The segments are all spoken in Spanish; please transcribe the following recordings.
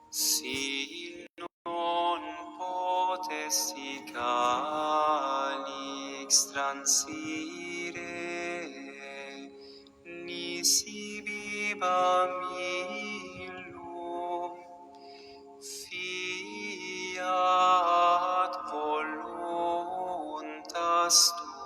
si non potesti calix transire, nisi viva illum, fiat voluntas tua.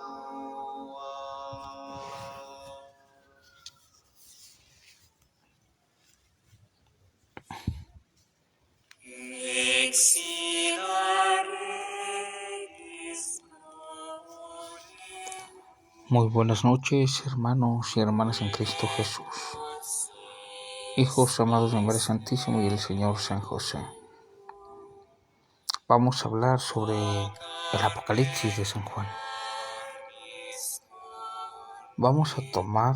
Muy buenas noches, hermanos y hermanas en Cristo Jesús, hijos amados de María Santísima y el Señor San José. Vamos a hablar sobre el Apocalipsis de San Juan. Vamos a tomar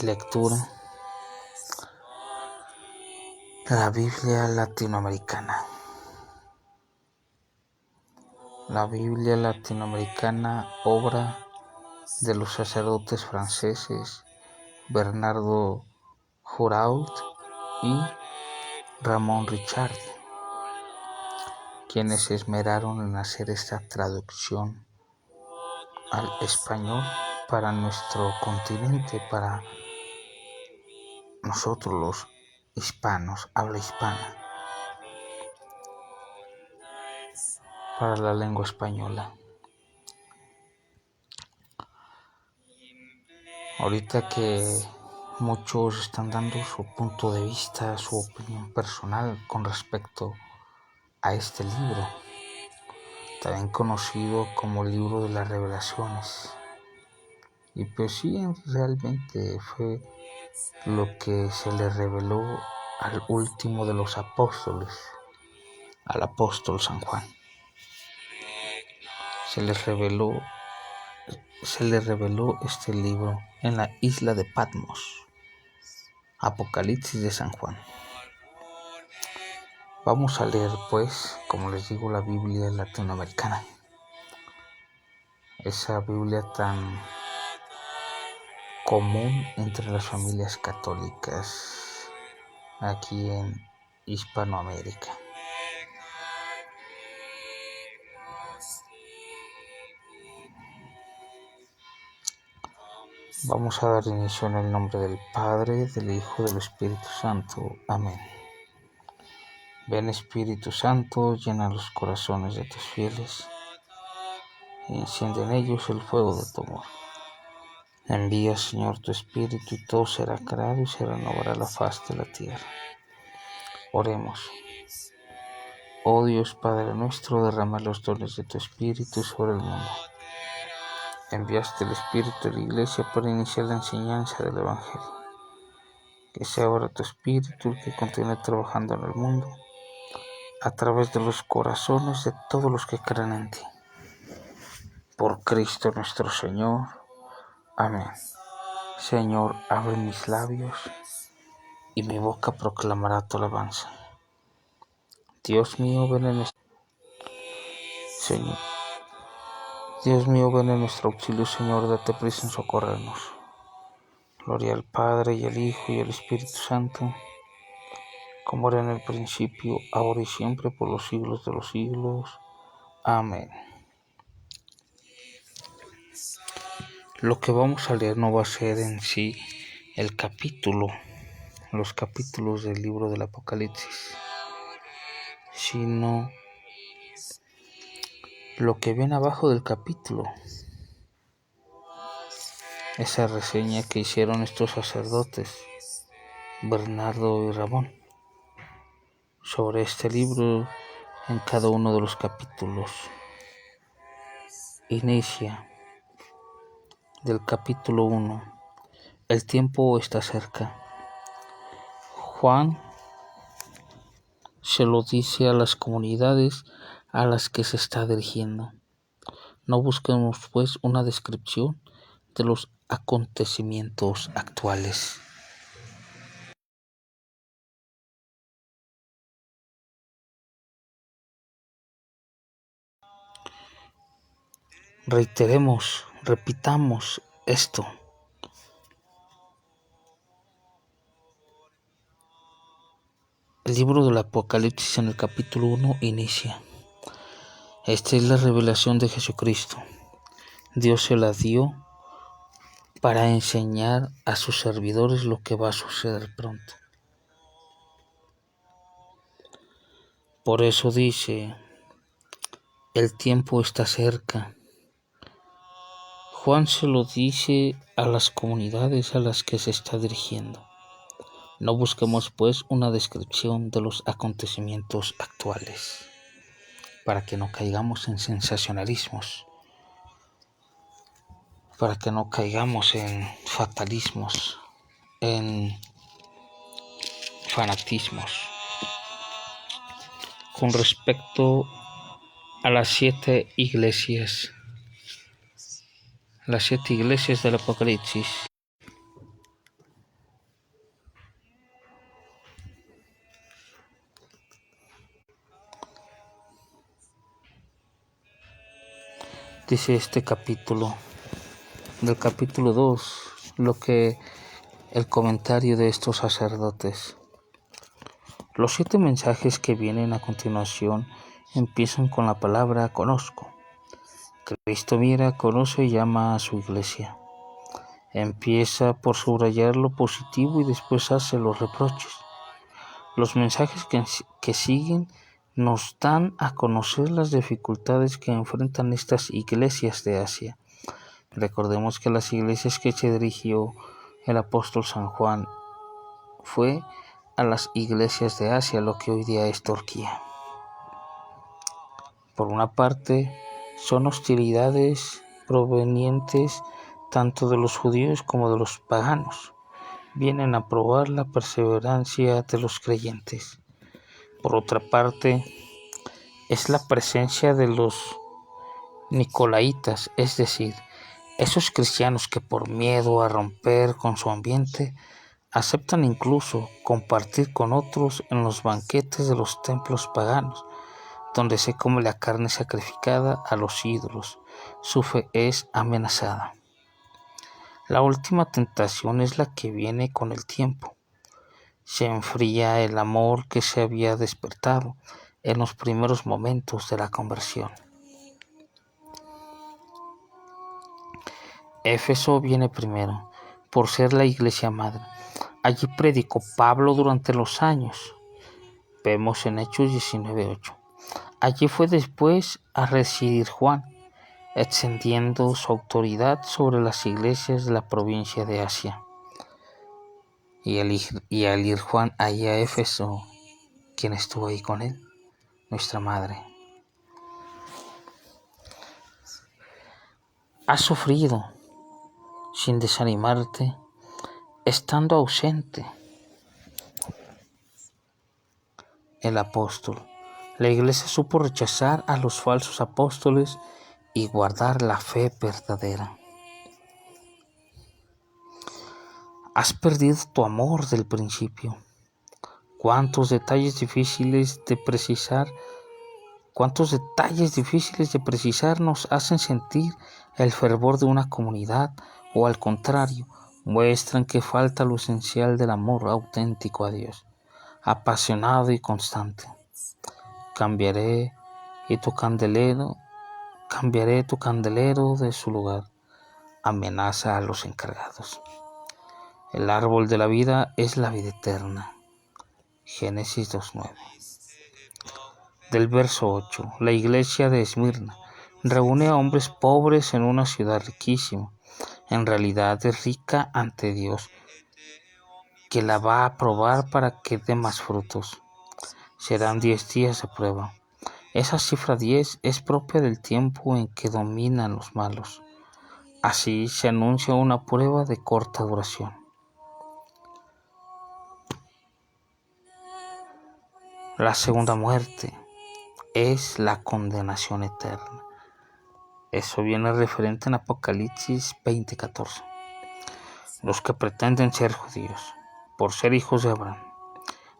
de lectura la Biblia latinoamericana. La Biblia latinoamericana, obra de los sacerdotes franceses Bernardo Jouraud y Ramón Richard, quienes se esmeraron en hacer esta traducción al español para nuestro continente, para nosotros los hispanos, habla hispana, para la lengua española. Ahorita que muchos están dando su punto de vista, su opinión personal con respecto a este libro, también conocido como el libro de las revelaciones. Y pues sí, realmente fue lo que se le reveló al último de los apóstoles, al apóstol San Juan. Se le reveló este libro en la isla de Patmos, Apocalipsis de San Juan. Vamos a leer, pues, como les digo, la Biblia latinoamericana. Esa Biblia tan común entre las familias católicas aquí en Hispanoamérica. Vamos a dar inicio en el nombre del Padre, del Hijo y del Espíritu Santo. Amén. Ven, Espíritu Santo, llena los corazones de tus fieles y enciende en ellos el fuego de tu amor. Envía, Señor, tu Espíritu y todo será creado y se renovará la faz de la tierra. Oremos. Oh Dios, Padre nuestro, derrama los dones de tu Espíritu sobre el mundo. Enviaste el Espíritu a la Iglesia para iniciar la enseñanza del Evangelio. Que sea ahora tu Espíritu el que continúe trabajando en el mundo, a través de los corazones de todos los que creen en ti. Por Cristo nuestro Señor. Amén. Señor, abre mis labios y mi boca proclamará tu alabanza. Dios mío, ven en Señor. Dios mío, ven en nuestro auxilio, Señor, date prisa en socorrernos. Gloria al Padre, y al Hijo, y al Espíritu Santo, como era en el principio, ahora y siempre, por los siglos de los siglos. Amén. Lo que vamos a leer no va a ser en sí los capítulos del libro del Apocalipsis, sino lo que viene abajo del capítulo. Esa reseña que hicieron estos sacerdotes, Bernardo y Ramón, sobre este libro en cada uno de los capítulos. Inicia del capítulo 1. El tiempo está cerca. Juan se lo dice a las comunidades a las que se está dirigiendo. No busquemos, pues, una descripción de los acontecimientos actuales. Repitamos esto. El libro del Apocalipsis en el capítulo 1 inicia. Esta es la revelación de Jesucristo. Dios se la dio para enseñar a sus servidores lo que va a suceder pronto. Por eso dice, el tiempo está cerca. Juan se lo dice a las comunidades a las que se está dirigiendo. No busquemos pues una descripción de los acontecimientos actuales, para que no caigamos en sensacionalismos, para que no caigamos en fatalismos, en fanatismos. Con respecto a las 7 iglesias del Apocalipsis, dice este capítulo, del capítulo 2, lo que el comentario de estos sacerdotes. Los 7 mensajes que vienen a continuación empiezan con la palabra conozco. Cristo mira, conoce y llama a su iglesia. Empieza por subrayar lo positivo y después hace los reproches. Los mensajes que siguen nos dan a conocer las dificultades que enfrentan estas iglesias de Asia. Recordemos que las iglesias que se dirigió el apóstol San Juan fue a las iglesias de Asia, lo que hoy día es Turquía. Por una parte, son hostilidades provenientes tanto de los judíos como de los paganos. Vienen a probar la perseverancia de los creyentes. Por otra parte, es la presencia de los nicolaitas, es decir, esos cristianos que por miedo a romper con su ambiente, aceptan incluso compartir con otros en los banquetes de los templos paganos, donde se come la carne sacrificada a los ídolos. Su fe es amenazada. La última tentación es la que viene con el tiempo. Se enfría el amor que se había despertado en los primeros momentos de la conversión. Éfeso viene primero, por ser la iglesia madre. Allí predicó Pablo durante los años. Vemos en Hechos 19:8. Allí fue después a residir Juan, extendiendo su autoridad sobre las iglesias de la provincia de Asia. Y al ir Juan allá a Éfeso, ¿quién estuvo ahí con él? Nuestra madre. Has sufrido sin desanimarte, estando ausente el apóstol. La iglesia supo rechazar a los falsos apóstoles y guardar la fe verdadera. Has perdido tu amor del principio. Cuántos detalles difíciles de precisar nos hacen sentir el fervor de una comunidad, o al contrario, muestran que falta lo esencial del amor auténtico a Dios, apasionado y constante. Cambiaré tu candelero de su lugar. Amenaza a los encargados. El árbol de la vida es la vida eterna. Génesis 2:9. Del verso 8. La iglesia de Esmirna reúne a hombres pobres en una ciudad riquísima. En realidad es rica ante Dios, que la va a probar para que dé más frutos. Serán 10 días de prueba. Esa cifra 10 es propia del tiempo en que dominan los malos. Así se anuncia una prueba de corta duración. La segunda muerte es la condenación eterna. Eso viene referente en Apocalipsis 20:14. Los que pretenden ser judíos, por ser hijos de Abraham.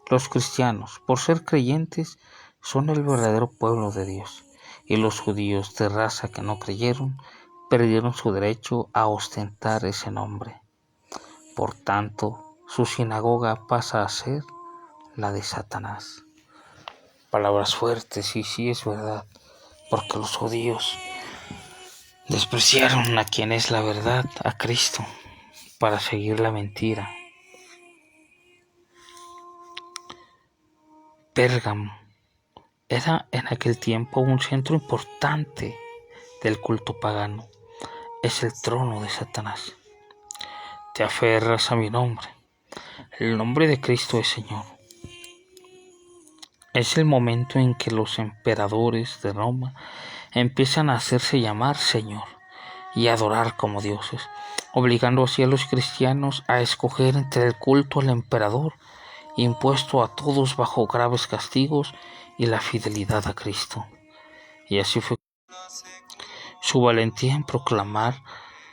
Los cristianos, por ser creyentes, son el verdadero pueblo de Dios. Y los judíos de raza que no creyeron, perdieron su derecho a ostentar ese nombre. Por tanto, su sinagoga pasa a ser la de Satanás. Palabras fuertes, y sí es verdad, porque los judíos despreciaron a quien es la verdad, a Cristo, para seguir la mentira. Pérgamo era en aquel tiempo un centro importante del culto pagano. Es el trono de Satanás. Te aferras a mi nombre. El nombre de Cristo es Señor. Es el momento en que los emperadores de Roma empiezan a hacerse llamar Señor y a adorar como dioses, obligando así a los cristianos a escoger entre el culto al emperador, impuesto a todos bajo graves castigos, y la fidelidad a Cristo. Y así fue. Su valentía en proclamar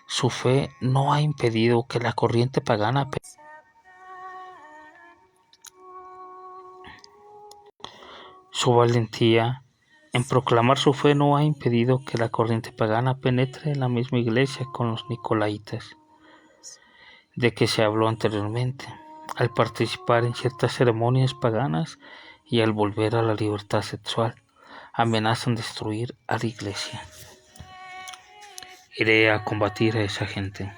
su fe no ha impedido que la corriente pagana penetre en la misma iglesia con los nicolaitas, de que se habló anteriormente, al participar en ciertas ceremonias paganas y al volver a la libertad sexual, amenazan destruir a la iglesia. Iré a combatir a esa gente.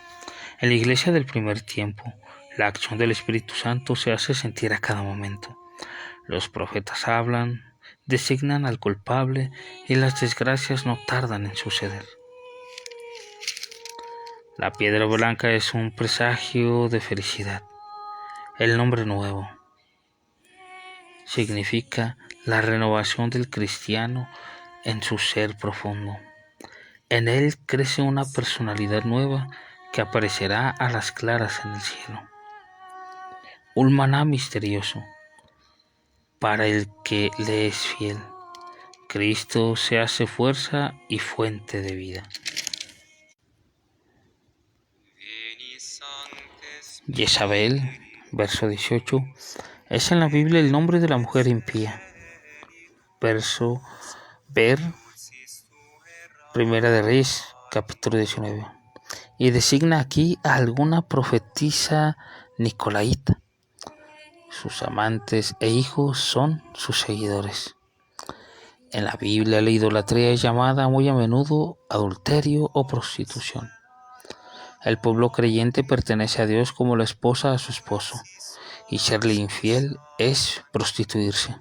En la iglesia del primer tiempo, la acción del Espíritu Santo se hace sentir a cada momento. Los profetas hablan, designan al culpable y las desgracias no tardan en suceder. La piedra blanca es un presagio de felicidad. El nombre nuevo significa la renovación del cristiano en su ser profundo. En él crece una personalidad nueva que aparecerá a las claras en el cielo. Un maná misterioso para el que le es fiel. Cristo se hace fuerza y fuente de vida. Jezabel, verso 18, es en la Biblia el nombre de la mujer impía. Verso ver, Primera de Reyes, capítulo 19. Y designa aquí a alguna profetisa nicolaíta. Sus amantes e hijos son sus seguidores. En la Biblia la idolatría es llamada muy a menudo adulterio o prostitución. El pueblo creyente pertenece a Dios como la esposa a su esposo, y serle infiel es prostituirse.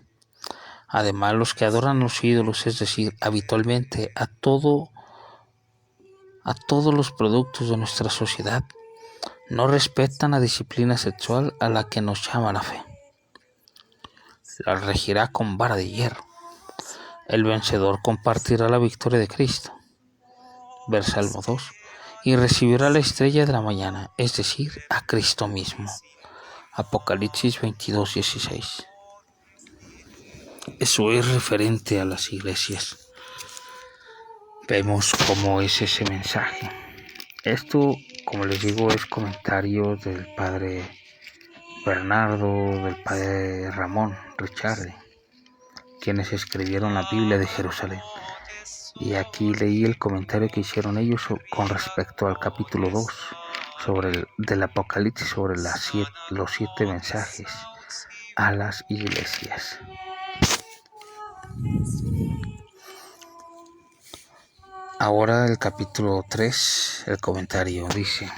Además, los que adoran los ídolos, es decir, habitualmente a todos los productos de nuestra sociedad, no respetan la disciplina sexual a la que nos llama la fe. La regirá con vara de hierro. El vencedor compartirá la victoria de Cristo. Salmo 2. Y recibirá la estrella de la mañana, es decir, a Cristo mismo. Apocalipsis 22:16. Eso es referente a las iglesias. Vemos cómo es ese mensaje. Esto, como les digo, es comentario del padre Bernardo, del padre Ramón Richardi, quienes escribieron la Biblia de Jerusalén. Y aquí leí el comentario que hicieron ellos con respecto al capítulo 2 del Apocalipsis, sobre los 7 mensajes a las iglesias. Ahora el capítulo 3, el comentario dice: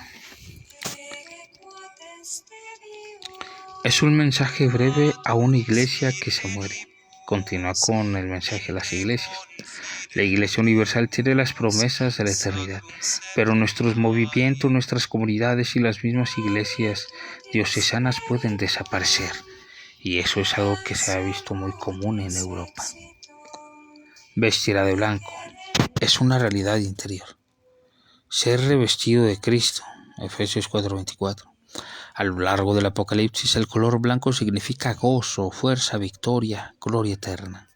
es un mensaje breve a una iglesia que se muere. Continúa con el mensaje a las iglesias. La Iglesia Universal tiene las promesas de la eternidad, pero nuestros movimientos, nuestras comunidades y las mismas iglesias diocesanas pueden desaparecer, y eso es algo que se ha visto muy común en Europa. Vestirá de blanco es una realidad interior. Ser revestido de Cristo, Efesios 4:24. A lo largo del Apocalipsis, el color blanco significa gozo, fuerza, victoria, gloria eterna.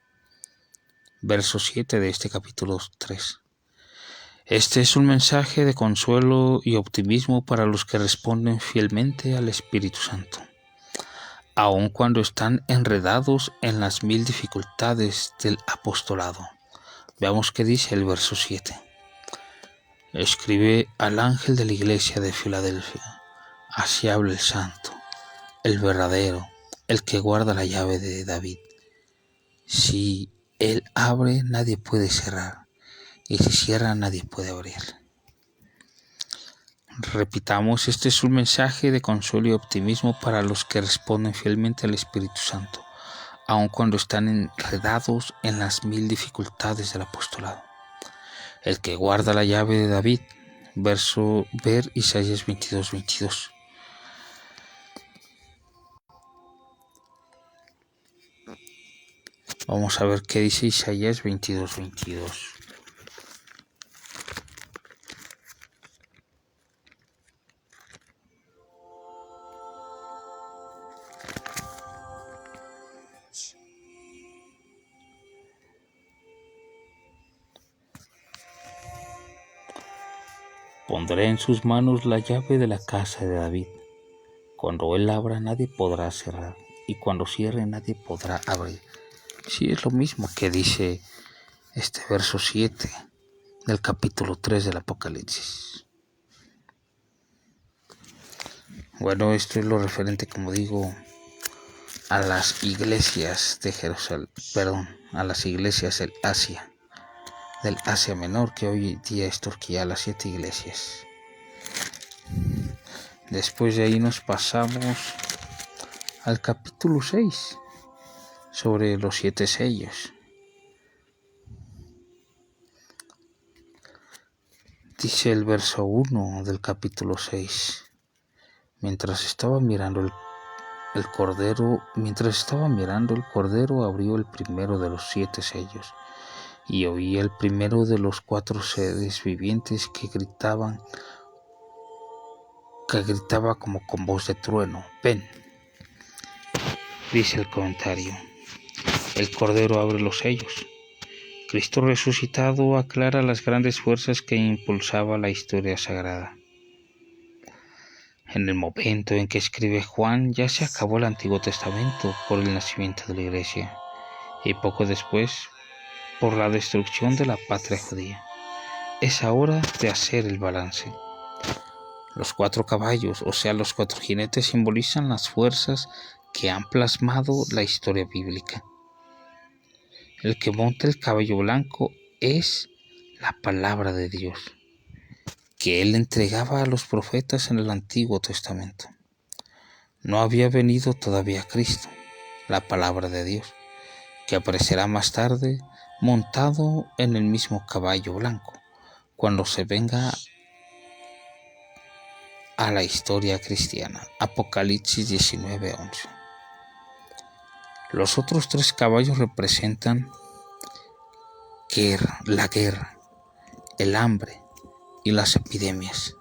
Verso 7 de este capítulo 3. Este es un mensaje de consuelo y optimismo para los que responden fielmente al Espíritu Santo, aun cuando están enredados en las 1000 dificultades del apostolado. Veamos qué dice el verso 7. Escribe al ángel de la iglesia de Filadelfia: así habla el santo, el verdadero, el que guarda la llave de David. Si él abre, nadie puede cerrar, y si cierra, nadie puede abrir. Repitamos, este es un mensaje de consuelo y optimismo para los que responden fielmente al Espíritu Santo, aun cuando están enredados en las 1000 dificultades del apostolado. El que guarda la llave de David, ver Isaías 22:22. Vamos a ver qué dice Isaías 22:22. Pondré en sus manos la llave de la casa de David. Cuando él abra, nadie podrá cerrar, y cuando cierre, nadie podrá abrir. Sí, es lo mismo que dice este verso 7 del capítulo 3 del Apocalipsis. Bueno, esto es lo referente, como digo, a las iglesias de Jerusalén, a las iglesias del Asia Menor, que hoy día es Turquía, las 7 iglesias. Después de ahí nos pasamos al capítulo 6, sobre los 7 sellos. Dice el verso 1 del capítulo 6. Mientras estaba mirando el Cordero abrió el primero de los 7 sellos, y oí el primero de los 4 seres vivientes que gritaba como con voz de trueno: ven. Dice el comentario: el Cordero abre los sellos. Cristo resucitado aclara las grandes fuerzas que impulsaba la historia sagrada. En el momento en que escribe Juan, ya se acabó el Antiguo Testamento por el nacimiento de la Iglesia, y poco después por la destrucción de la patria judía. Es hora de hacer el balance. Los 4 caballos, o sea, los 4 jinetes, simbolizan las fuerzas que han plasmado la historia bíblica. El que monta el caballo blanco es la palabra de Dios, que él entregaba a los profetas en el Antiguo Testamento. No había venido todavía Cristo, la palabra de Dios, que aparecerá más tarde montado en el mismo caballo blanco, cuando se venga a la historia cristiana. Apocalipsis 19:11. Los otros 3 caballos representan la guerra, el hambre y las epidemias,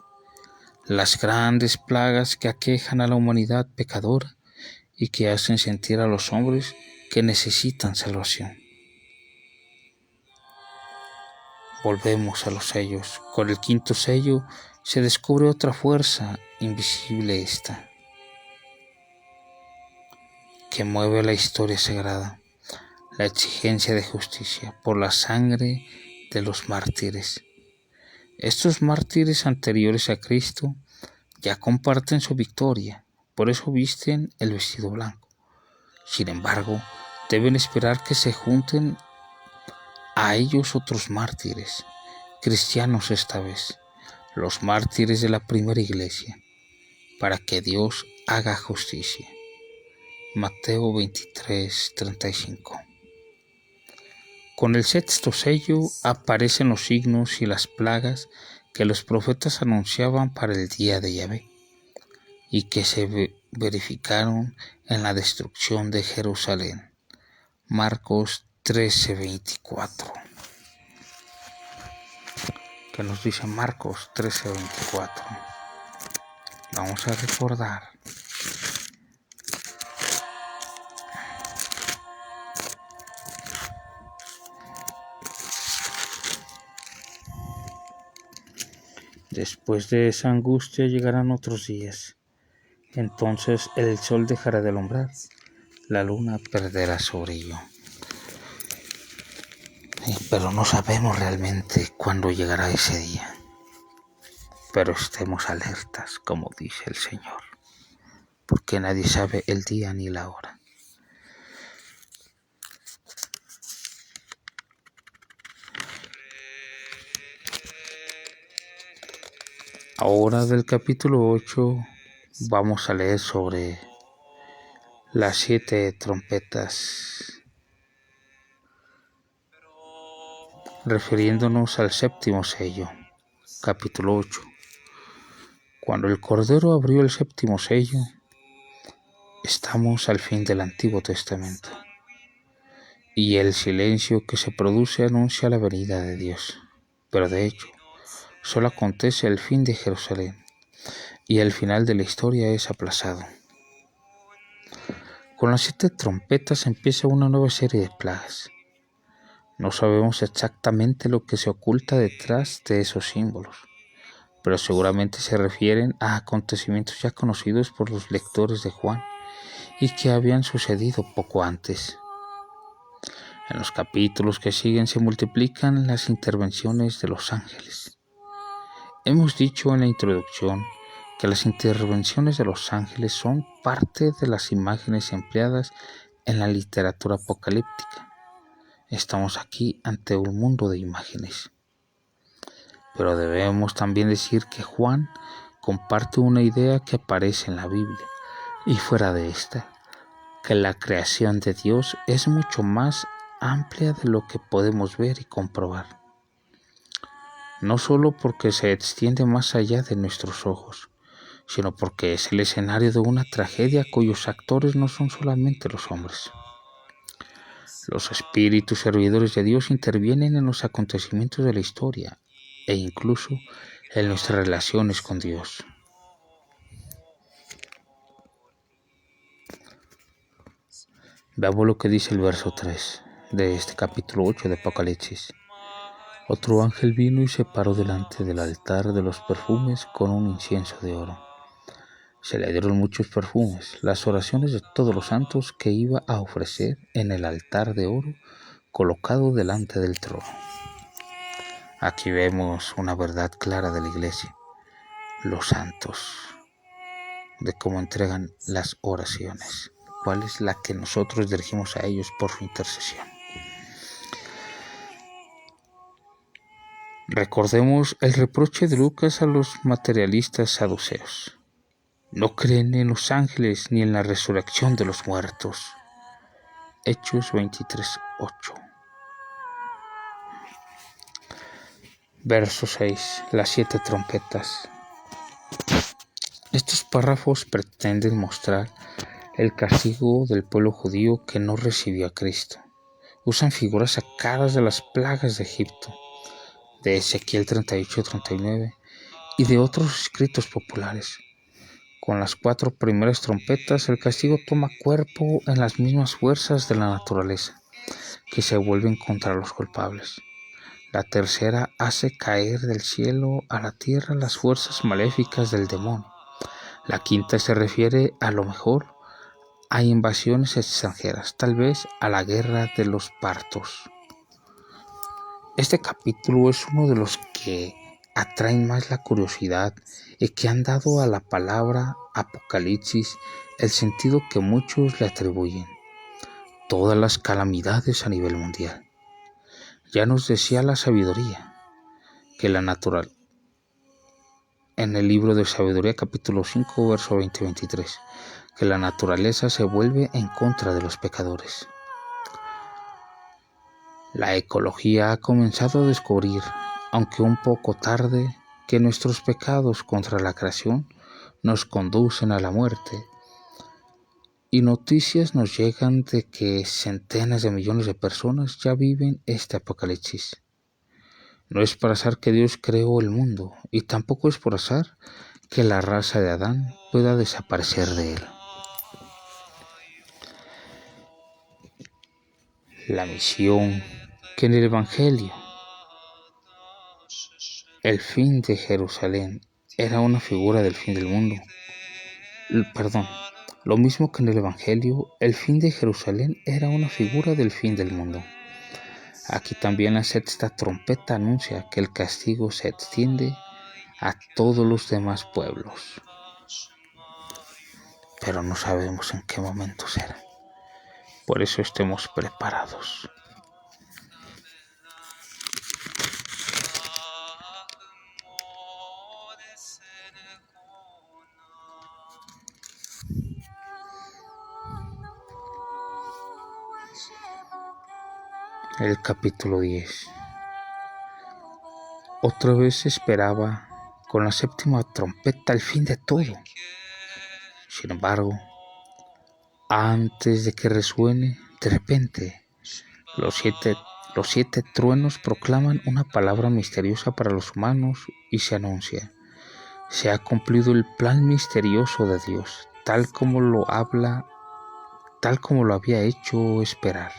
las grandes plagas que aquejan a la humanidad pecadora y que hacen sentir a los hombres que necesitan salvación. Volvemos a los sellos. Con el 5.º sello se descubre otra fuerza invisible, que mueve la historia sagrada, la exigencia de justicia por la sangre de los mártires. Estos mártires anteriores a Cristo ya comparten su victoria, por eso visten el vestido blanco. Sin embargo, deben esperar que se junten a ellos otros mártires, cristianos esta vez, los mártires de la primera iglesia, para que Dios haga justicia. Mateo 23:35. Con el 6.º sello aparecen los signos y las plagas que los profetas anunciaban para el día de Yahvé y que se verificaron en la destrucción de Jerusalén. Marcos 13:24. ¿Qué nos dice Marcos 13:24? Vamos a recordar. Después de esa angustia llegarán otros días. Entonces el sol dejará de alumbrar, la luna perderá su brillo. Pero no sabemos realmente cuándo llegará ese día. Pero estemos alertas, como dice el Señor, porque nadie sabe el día ni la hora. Ahora del capítulo 8 vamos a leer sobre las 7 trompetas, refiriéndonos al séptimo sello. Capítulo 8. Cuando el Cordero abrió el séptimo sello, estamos al fin del Antiguo Testamento, y el silencio que se produce anuncia la venida de Dios. Pero de hecho, solo acontece el fin de Jerusalén, y el final de la historia es aplazado. Con las 7 trompetas empieza una nueva serie de plagas. No sabemos exactamente lo que se oculta detrás de esos símbolos, pero seguramente se refieren a acontecimientos ya conocidos por los lectores de Juan y que habían sucedido poco antes. En los capítulos que siguen se multiplican las intervenciones de los ángeles. Hemos dicho en la introducción que las intervenciones de los ángeles son parte de las imágenes empleadas en la literatura apocalíptica. Estamos aquí ante un mundo de imágenes. Pero debemos también decir que Juan comparte una idea que aparece en la Biblia, y fuera de esta, que la creación de Dios es mucho más amplia de lo que podemos ver y comprobar. No solo porque se extiende más allá de nuestros ojos, sino porque es el escenario de una tragedia cuyos actores no son solamente los hombres. Los espíritus servidores de Dios intervienen en los acontecimientos de la historia e incluso en nuestras relaciones con Dios. Veamos lo que dice el verso 3 de este capítulo 8 de Apocalipsis. Otro ángel vino y se paró delante del altar de los perfumes con un incienso de oro. Se le dieron muchos perfumes, las oraciones de todos los santos que iba a ofrecer en el altar de oro colocado delante del trono. Aquí vemos una verdad clara de la iglesia, los santos, de cómo entregan las oraciones, cuál es la que nosotros dirigimos a ellos por su intercesión. Recordemos el reproche de Lucas a los materialistas saduceos. No creen en los ángeles ni en la resurrección de los muertos. Hechos 23:8. Verso 6. Las 7 trompetas. Estos párrafos pretenden mostrar el castigo del pueblo judío que no recibió a Cristo. Usan figuras sacadas de las plagas de Egipto, de Ezequiel 38-39 y de otros escritos populares. Con las 4 primeras trompetas, el castigo toma cuerpo en las mismas fuerzas de la naturaleza, que se vuelven contra los culpables. La tercera hace caer del cielo a la tierra las fuerzas maléficas del demonio. La quinta se refiere, a lo mejor, a invasiones extranjeras, tal vez a la guerra de los partos. Este capítulo es uno de los que atraen más la curiosidad y que han dado a la palabra Apocalipsis el sentido que muchos le atribuyen: todas las calamidades a nivel mundial. Ya nos decía la sabiduría que la natural, en el libro de Sabiduría capítulo 5 verso 20-23, que la naturaleza se vuelve en contra de los pecadores. La ecología ha comenzado a descubrir, aunque un poco tarde, que nuestros pecados contra la creación nos conducen a la muerte, y noticias nos llegan de que centenas de millones de personas ya viven este apocalipsis. No es por azar que Dios creó el mundo, y tampoco es por azar que la raza de Adán pueda desaparecer de él. La misión que en el Evangelio, el fin de Jerusalén, era una figura del fin del mundo. Lo mismo que en el Evangelio, el fin de Jerusalén era una figura del fin del mundo. Aquí también la 6ª trompeta anuncia que el castigo se extiende a todos los demás pueblos. Pero no sabemos en qué momento será. Por eso estemos preparados. El capítulo 10. Otra vez se esperaba con la séptima trompeta el fin de todo. Sin embargo, antes de que resuene, de repente, los siete truenos proclaman una palabra misteriosa para los humanos y se anuncia: se ha cumplido el plan misterioso de Dios, tal como lo había hecho esperar.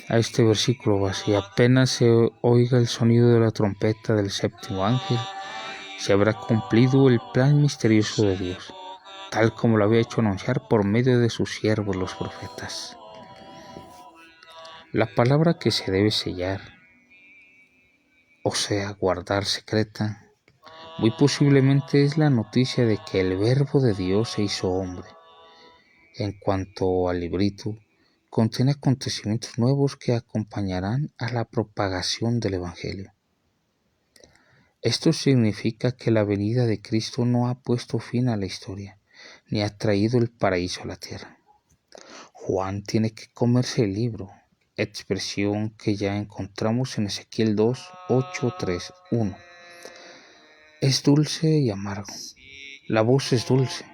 A este versículo va así: apenas se oiga el sonido de la trompeta del séptimo ángel, se habrá cumplido el plan misterioso de Dios, tal como lo había hecho anunciar por medio de sus siervos los profetas. La palabra que se debe sellar, o sea, guardar secreta, muy posiblemente es la noticia de que el Verbo de Dios se hizo hombre. En cuanto al librito, contiene acontecimientos nuevos que acompañarán a la propagación del Evangelio. Esto significa que la venida de Cristo no ha puesto fin a la historia, ni ha traído el paraíso a la tierra. Juan tiene que comerse el libro, expresión que ya encontramos en Ezequiel 2, 8, 3, 1. Es dulce y amargo. La voz es dulce,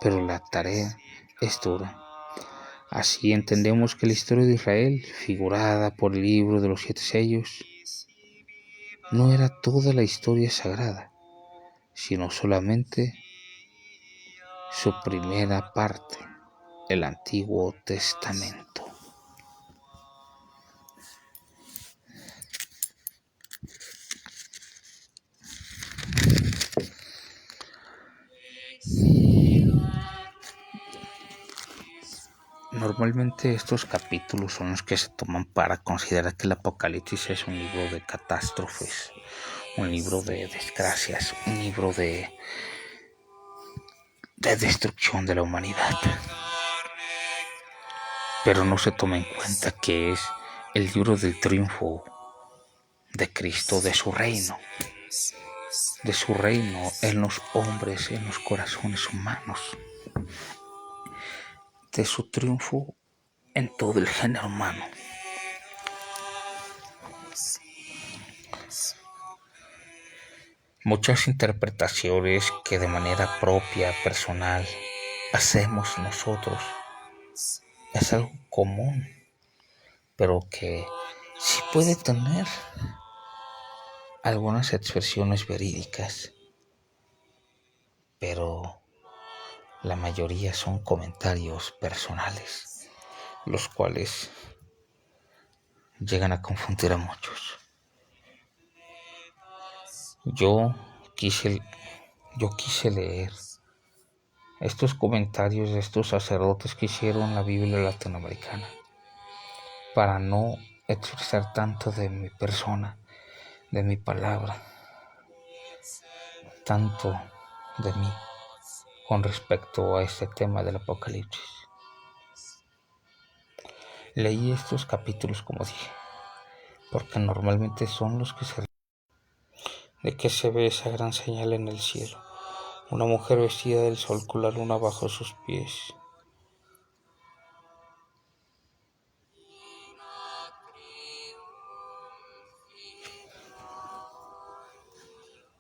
pero la tarea es dura. Así entendemos que la historia de Israel, figurada por el libro de los 7 sellos, no era toda la historia sagrada, sino solamente su primera parte, el Antiguo Testamento. Normalmente estos capítulos son los que se toman para considerar que el Apocalipsis es un libro de catástrofes, un libro de desgracias, un libro de destrucción de la humanidad. Pero no se toma en cuenta que es el libro del triunfo de Cristo, de su reino en los hombres, en los corazones humanos, de su triunfo en todo el género humano. Muchas interpretaciones que de manera propia, personal, hacemos nosotros es algo común, pero que sí puede tener algunas expresiones verídicas, pero la mayoría son comentarios personales, los cuales llegan a confundir a muchos. Yo quise leer estos comentarios de estos sacerdotes que hicieron la Biblia latinoamericana para no expresar tanto de mi persona, de mi palabra, tanto de mí con respecto a este tema del Apocalipsis. Leí estos capítulos, como dije, porque normalmente son los que se ve esa gran señal en el cielo, una mujer vestida del sol con la luna bajo sus pies.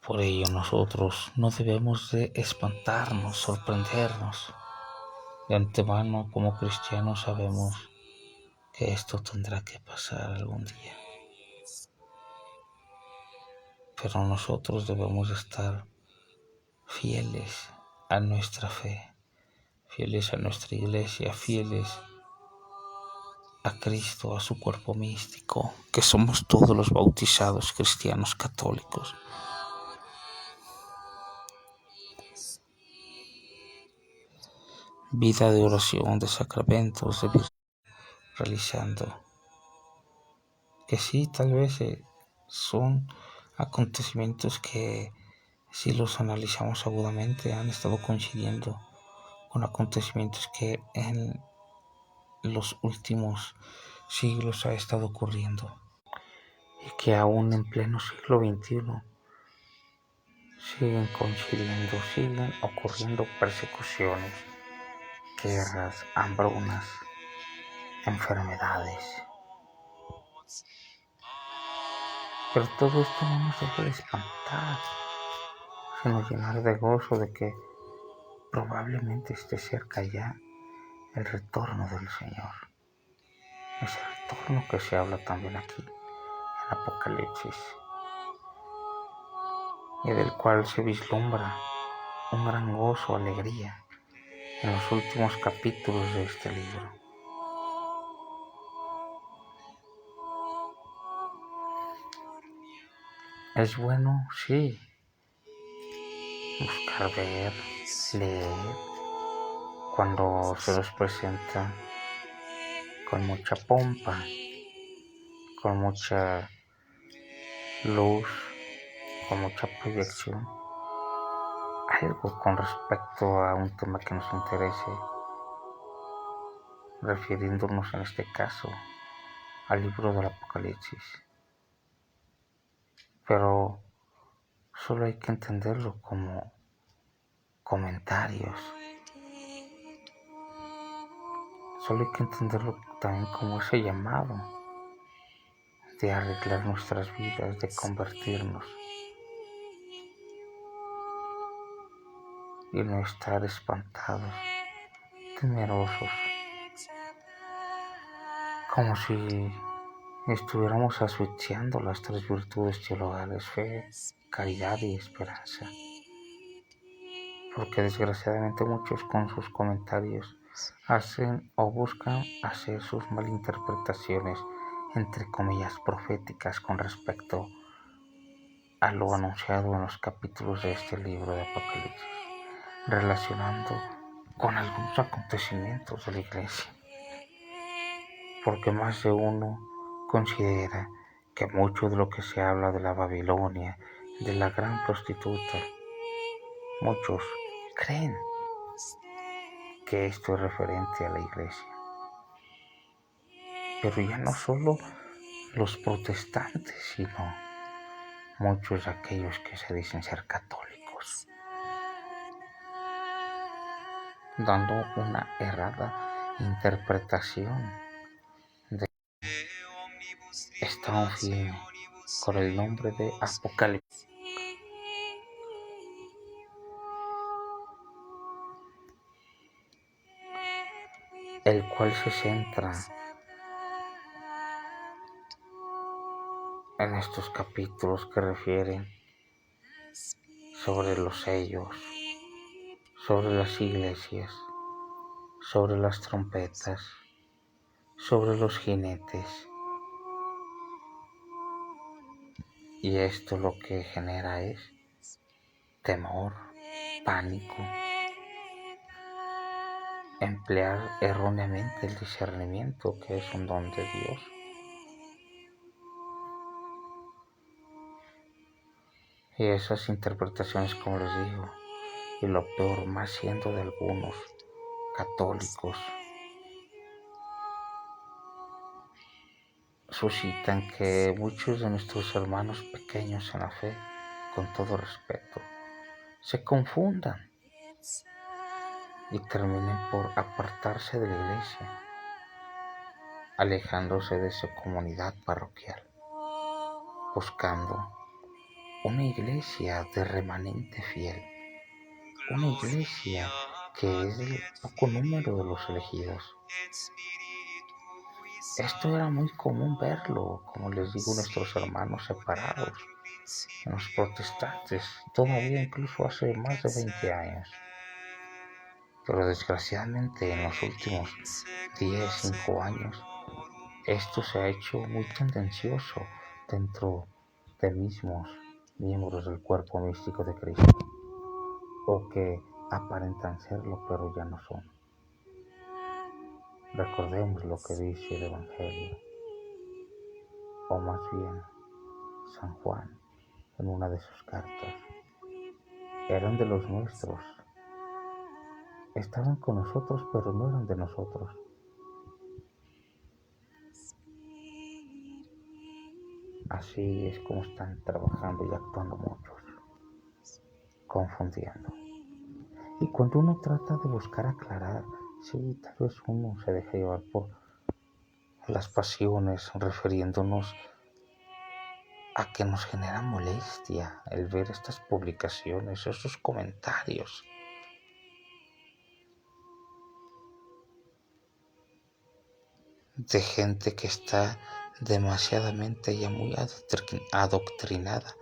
Por ello nosotros no debemos de espantarnos, sorprendernos. De antemano, como cristianos, sabemos que esto tendrá que pasar algún día. Pero nosotros debemos estar fieles a nuestra fe, fieles a nuestra iglesia, fieles a Cristo, a su cuerpo místico, que somos todos los bautizados cristianos católicos. Vida de oración, de sacramentos, de realizando, que sí, tal vez son acontecimientos que si los analizamos agudamente han estado coincidiendo con acontecimientos que en los últimos siglos ha estado ocurriendo y que aún en pleno siglo XXI siguen coincidiendo, siguen ocurriendo persecuciones, guerras, hambrunas, enfermedades. Pero todo esto no nos debe de espantar, sino llenar de gozo de que probablemente esté cerca ya el retorno del Señor. Ese retorno que se habla también aquí en Apocalipsis y del cual se vislumbra un gran gozo, alegría en los últimos capítulos de este libro. Es bueno, sí, buscar ver, leer, cuando se los presenta con mucha pompa, con mucha luz, con mucha proyección, algo con respecto a un tema que nos interese, refiriéndonos en este caso al libro del Apocalipsis. Pero solo hay que entenderlo como comentarios, solo hay que entenderlo también como ese llamado de arreglar nuestras vidas, de convertirnos y no estar espantados, temerosos, como si estuviéramos asfixiando las tres virtudes teologales: fe, caridad y esperanza. Porque desgraciadamente muchos con sus comentarios hacen o buscan hacer sus malinterpretaciones, entre comillas, proféticas con respecto a lo anunciado en los capítulos de este libro de Apocalipsis, relacionando con algunos acontecimientos de la iglesia. Porque más de uno considera que mucho de lo que se habla de la Babilonia, de la gran prostituta, muchos creen que esto es referente a la iglesia. Pero ya no solo los protestantes, sino muchos de aquellos que se dicen ser católicos, dando una errada interpretación de esta un filme con el nombre de Apocalipsis, el cual se centra en estos capítulos que refieren sobre los sellos, sobre las iglesias, sobre las trompetas, sobre los jinetes. Y esto lo que genera es temor, pánico, emplear erróneamente el discernimiento, que es un don de Dios. Y esas interpretaciones, como les digo, y lo peor más siendo de algunos católicos, suscitan que muchos de nuestros hermanos pequeños en la fe, con todo respeto, se confundan y terminen por apartarse de la iglesia, alejándose de su comunidad parroquial, buscando una iglesia de remanente fiel, una iglesia que es el poco número de los elegidos. Esto era muy común verlo, como les digo, nuestros hermanos separados, en los protestantes, todavía incluso hace más de 20 años. Pero desgraciadamente en los últimos 10, 5 años, esto se ha hecho muy tendencioso dentro de mismos miembros del cuerpo místico de Cristo, o que aparentan serlo pero ya no son. Recordemos lo que dice el Evangelio, o más bien San Juan en una de sus cartas: eran de los nuestros, estaban con nosotros, pero no eran de nosotros. Así es como están trabajando y actuando muchos, confundiendo. Y cuando uno trata de buscar aclarar, sí, tal vez uno se deja llevar por las pasiones, refiriéndonos a que nos genera molestia el ver estas publicaciones, esos comentarios. De gente que está demasiadamente ya muy adoctrinada,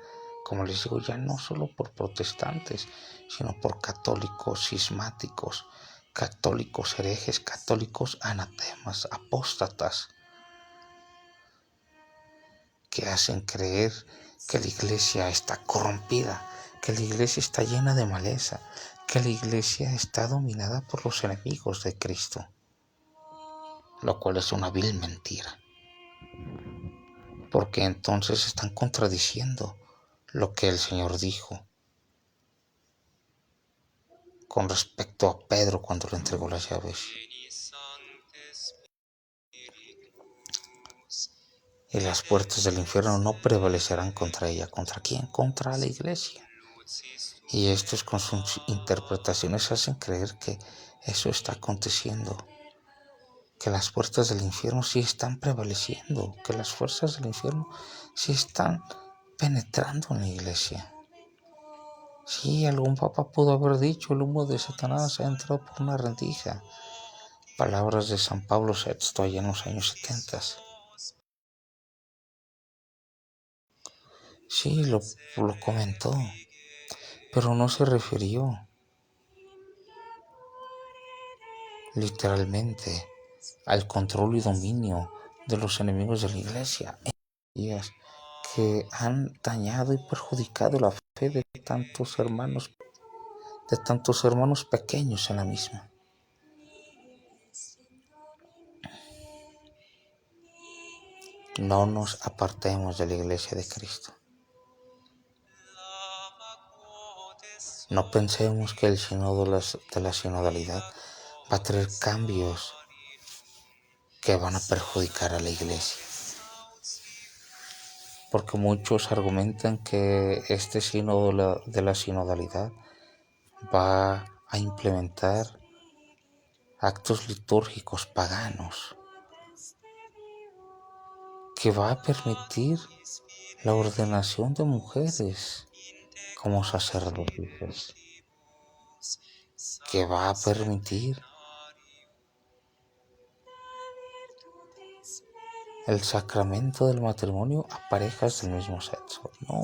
como les digo, ya no solo por protestantes, sino por católicos cismáticos, católicos herejes, católicos anatemas, apóstatas, que hacen creer que la iglesia está corrompida, que la iglesia está llena de maleza, que la iglesia está dominada por los enemigos de Cristo, lo cual es una vil mentira, porque entonces están contradiciendo lo que el Señor dijo con respecto a Pedro cuando le entregó las llaves. Y las puertas del infierno no prevalecerán contra ella. ¿Contra quién? Contra la iglesia. Y estos con sus interpretaciones hacen creer que eso está aconteciendo, que las puertas del infierno sí están prevaleciendo, que las fuerzas del infierno sí están penetrando en la iglesia. Sí, algún papa pudo haber dicho, el humo de Satanás ha entrado por una rendija. Palabras de San Pablo VI allá en los años 70. Sí, lo comentó, pero no se refirió literalmente al control y dominio de los enemigos de la iglesia, que han dañado y perjudicado la fe de tantos hermanos pequeños en la misma. No nos apartemos de la iglesia de Cristo. No pensemos que el sínodo de la sinodalidad va a traer cambios que van a perjudicar a la iglesia. Porque muchos argumentan que este sínodo de la sinodalidad va a implementar actos litúrgicos paganos, que va a permitir la ordenación de mujeres como sacerdotisas, que va a permitir el sacramento del matrimonio a parejas del mismo sexo. No,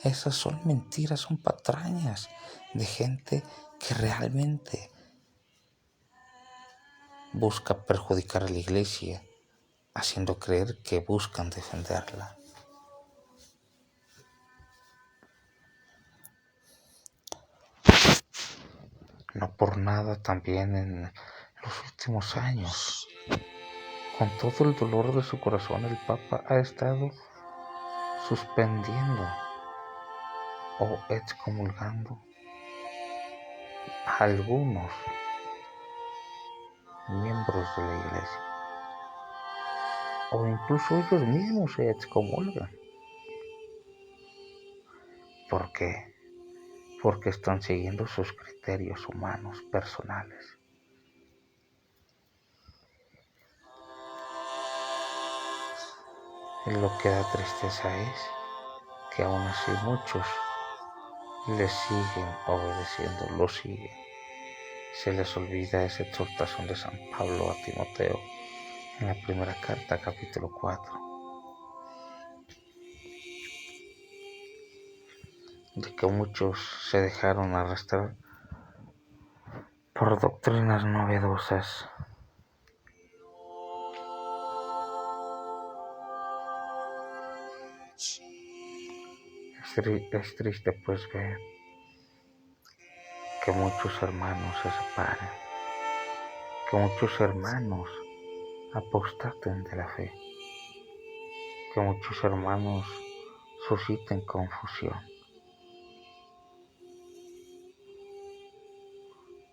esas son mentiras, son patrañas de gente que realmente busca perjudicar a la iglesia, haciendo creer que buscan defenderla. No por nada también en los últimos años, con todo el dolor de su corazón, el Papa ha estado suspendiendo o excomulgando a algunos miembros de la iglesia, o incluso ellos mismos se excomulgan. ¿Por qué? Porque están siguiendo sus criterios humanos, personales. Y lo que da tristeza es que aún así muchos le siguen obedeciendo, lo siguen. Se les olvida esa exhortación de San Pablo a Timoteo en la primera carta, capítulo 4, de que muchos se dejaron arrastrar por doctrinas novedosas. Es triste pues ver que muchos hermanos se separen, que muchos hermanos apostaten de la fe, que muchos hermanos susciten confusión.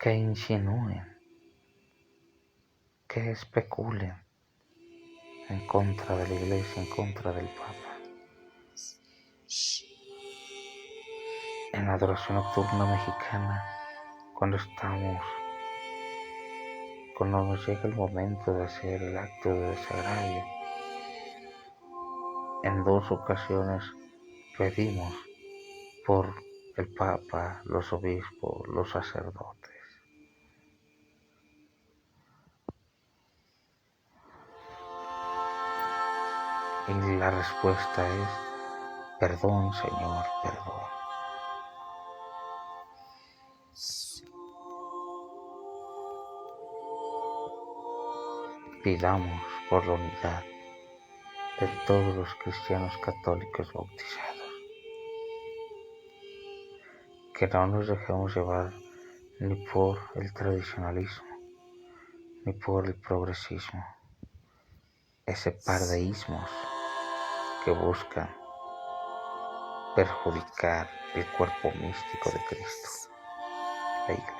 que insinúen, que especulen en contra de la Iglesia, en contra del Papa. En la adoración nocturna mexicana, cuando nos llega el momento de hacer el acto de desagravio, en 2 ocasiones pedimos por el Papa, los obispos, los sacerdotes. Y la respuesta es: perdón, Señor, perdón. Pidamos por la unidad de todos los cristianos católicos bautizados, que no nos dejemos llevar ni por el tradicionalismo, ni por el progresismo, ese par de ismos que buscan perjudicar el cuerpo místico de Cristo, la Iglesia.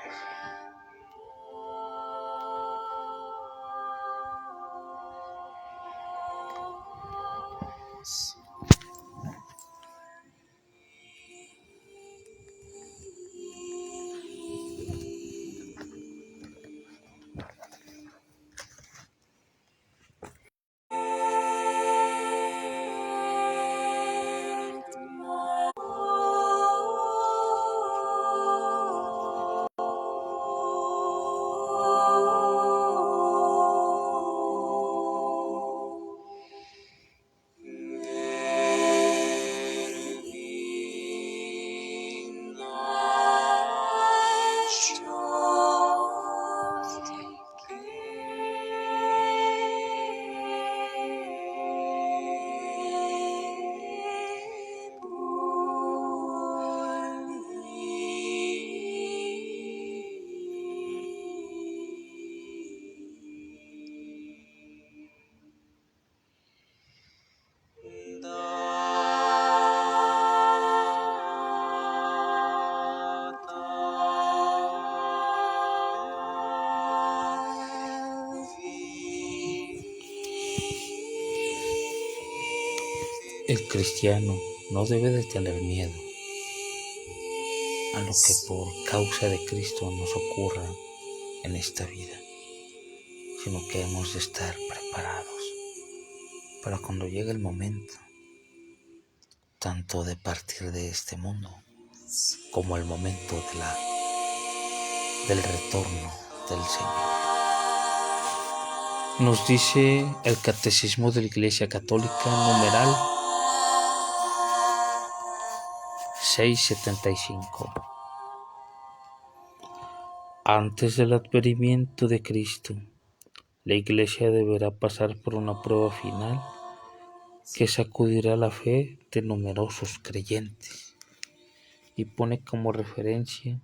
El cristiano no debe de tener miedo a lo que por causa de Cristo nos ocurra en esta vida, sino que hemos de estar preparados para cuando llegue el momento, tanto de partir de este mundo como el momento del retorno del Señor. Nos dice el Catecismo de la Iglesia Católica, numeral 675. Antes del advenimiento de Cristo, la Iglesia deberá pasar por una prueba final que sacudirá la fe de numerosos creyentes, y pone como referencia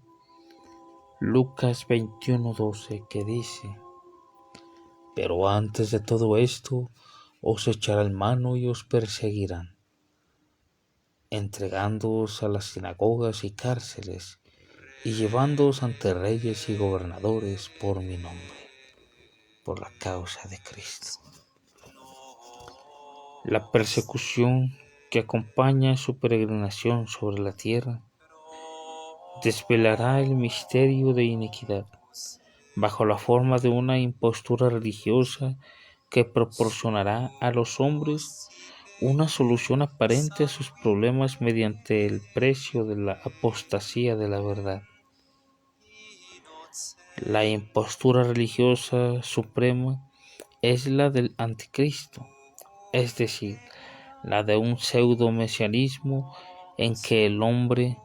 Lucas 21:12, que dice: pero antes de todo esto os echarán mano y os perseguirán, entregándoos a las sinagogas y cárceles, y llevándoos ante reyes y gobernadores por mi nombre, por la causa de Cristo. La persecución que acompaña su peregrinación sobre la tierra desvelará el misterio de iniquidad, bajo la forma de una impostura religiosa que proporcionará a los hombres una solución aparente a sus problemas mediante el precio de la apostasía de la verdad. La impostura religiosa suprema es la del anticristo, es decir, la de un pseudo-mesianismo en que el hombre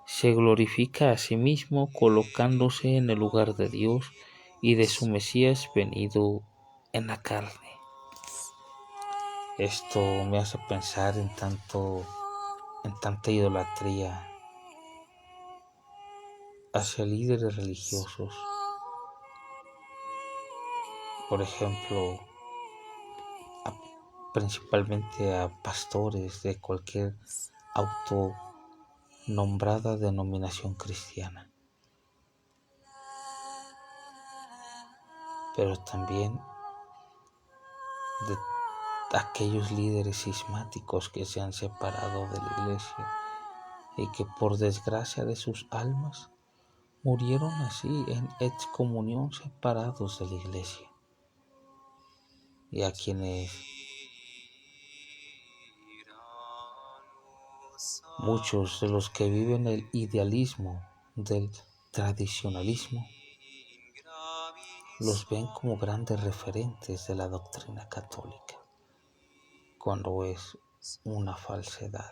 se glorifica a sí mismo colocándose en el lugar de Dios y de su Mesías venido en la carne. Esto me hace pensar en tanta idolatría hacia líderes religiosos. Por ejemplo, principalmente a pastores de cualquier autonombrada denominación cristiana. pero también de aquellos líderes cismáticos que se han separado de la iglesia y que por desgracia de sus almas murieron así en excomunión, separados de la iglesia, y a quienes muchos de los que viven el idealismo del tradicionalismo los ven como grandes referentes de la doctrina católica, cuando es una falsedad.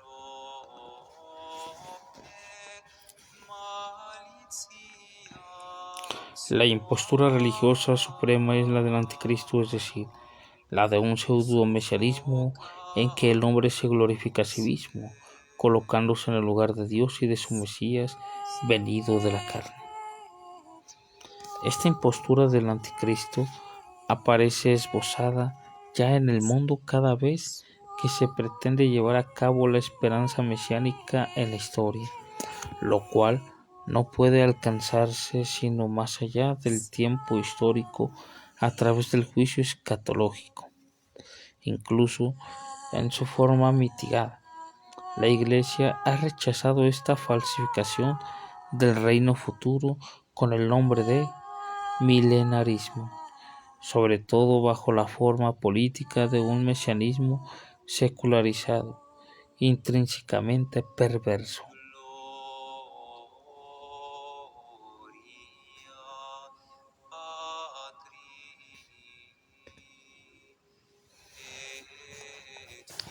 La impostura religiosa suprema es la del anticristo, es decir, la de un pseudo-mesianismo en que el hombre se glorifica a sí mismo, colocándose en el lugar de Dios y de su Mesías venido de la carne. Esta impostura del anticristo aparece esbozada ya en el mundo cada vez que se pretende llevar a cabo la esperanza mesiánica en la historia, lo cual no puede alcanzarse sino más allá del tiempo histórico a través del juicio escatológico, incluso en su forma mitigada. La Iglesia ha rechazado esta falsificación del reino futuro con el nombre de milenarismo, sobre todo bajo la forma política de un mesianismo secularizado, intrínsecamente perverso.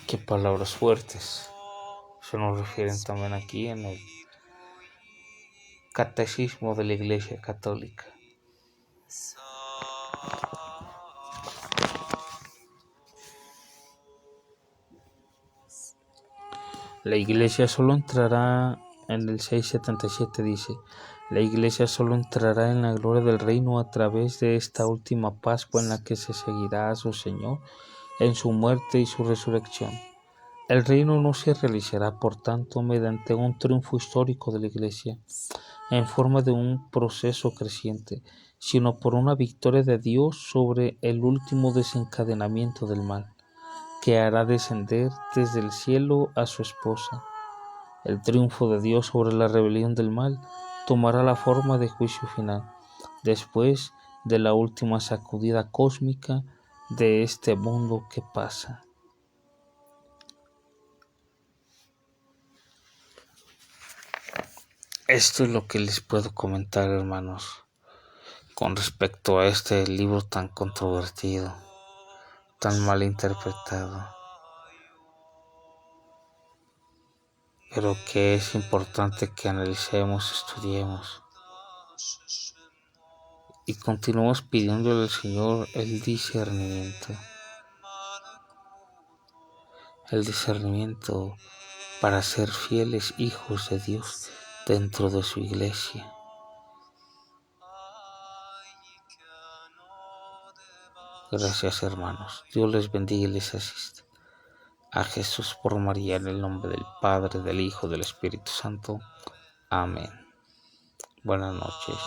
Qué palabras fuertes. Se nos refieren también aquí en el Catecismo de la Iglesia Católica. La Iglesia solo entrará, en el 677 dice, la Iglesia solo entrará en la gloria del reino a través de esta última Pascua en la que se seguirá a su Señor en su muerte y su resurrección. El reino no se realizará, por tanto, mediante un triunfo histórico de la Iglesia, en forma de un proceso creciente, sino por una victoria de Dios sobre el último desencadenamiento del mal, que hará descender desde el cielo a su esposa. El triunfo de Dios sobre la rebelión del mal tomará la forma de juicio final, después de la última sacudida cósmica de este mundo que pasa. Esto es lo que les puedo comentar, hermanos, con respecto a este libro tan controvertido, tan mal interpretado, pero que es importante que analicemos, estudiemos y continuemos pidiéndole al Señor el discernimiento para ser fieles hijos de Dios dentro de su iglesia. Gracias, hermanos. Dios les bendiga y les asista. A Jesús por María, en el nombre del Padre, del Hijo, del Espíritu Santo. Amén. Buenas noches.